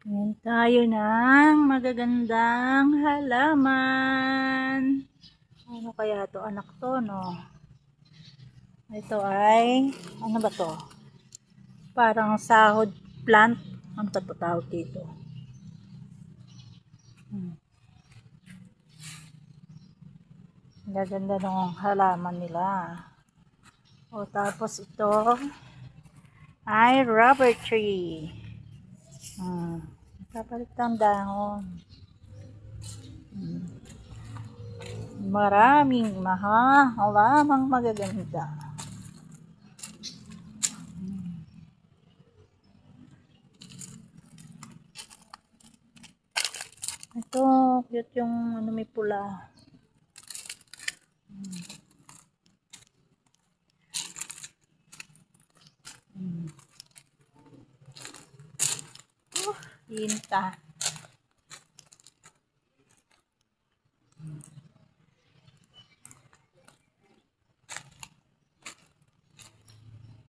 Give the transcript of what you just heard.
Ayan tayo ng magagandang halaman. Ano kaya to? Anak to, no? Ito ay, ano ba to? Parang sahod plant. Ano ba tawag dito? Gaganda ng halaman nila. O tapos ito ay rubber tree. Kapalit ang dahon. Maraming halamang magaganda. Ito, cute yung ano, may pula. Tinta.